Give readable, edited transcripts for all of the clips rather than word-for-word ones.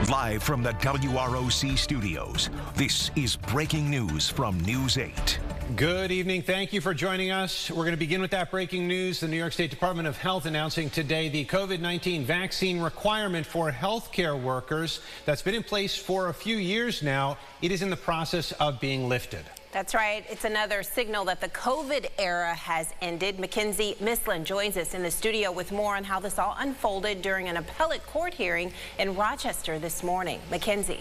Live from the WROC studios, this is breaking news from News 8. Good evening. Thank you for joining us. We're going to begin with that breaking news. The New York State Department of Health announcing today the COVID-19 vaccine requirement for healthcare workers that's been in place for a few years now. It is in the process of being lifted. That's right. It's another signal that the COVID era has ended. Mackenzie Mislin joins us in the studio with more on how this all unfolded during an appellate court hearing in Rochester this morning. Mackenzie.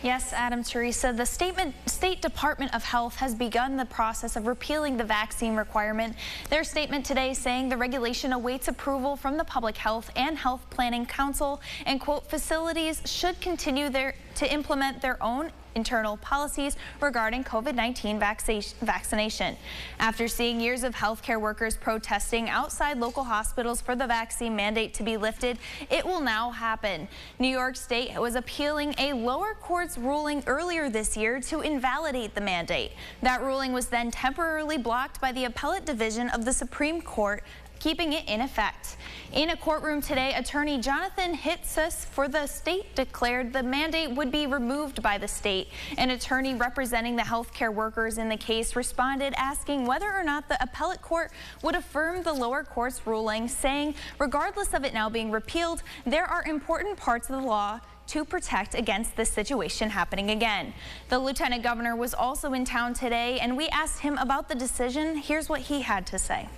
Yes, Adam, Teresa, the State Department of Health has begun the process of repealing the vaccine requirement. Their statement today saying the regulation awaits approval from the Public Health and Health Planning Council, and, quote, facilities should continue to implement their own internal policies regarding COVID-19 vaccination. After seeing years of healthcare workers protesting outside local hospitals for the vaccine mandate to be lifted, it will now happen. New York State was appealing a lower court's ruling earlier this year to invalidate the mandate. That ruling was then temporarily blocked by the Appellate Division of the Supreme Court, keeping it in effect. In a courtroom today, attorney Jonathan Hitsous for the state declared the mandate would be removed by the state. An attorney representing the healthcare workers in the case responded asking whether or not the appellate court would affirm the lower court's ruling, saying regardless of it now being repealed, there are important parts of the law to protect against this situation happening again. The lieutenant governor was also in town today, and we asked him about the decision. Here's what he had to say.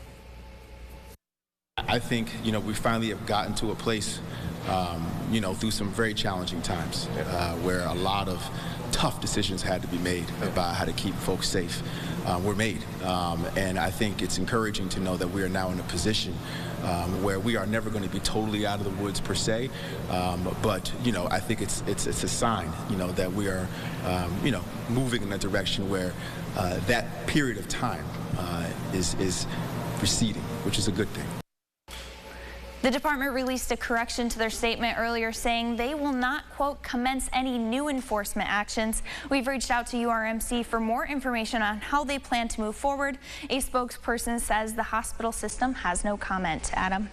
I think, we finally have gotten to a place, through some very challenging times where a lot of tough decisions had to be made about how to keep folks safe were made. And I think it's encouraging to know that we are now in a position where we are never going to be totally out of the woods per se. But, I think it's a sign, that we are, moving in a direction where that period of time is receding, which is a good thing. The department released a correction to their statement earlier saying they will not, quote, commence any new enforcement actions. We've reached out to URMC for more information on how they plan to move forward. A spokesperson says the hospital system has no comment. Adam.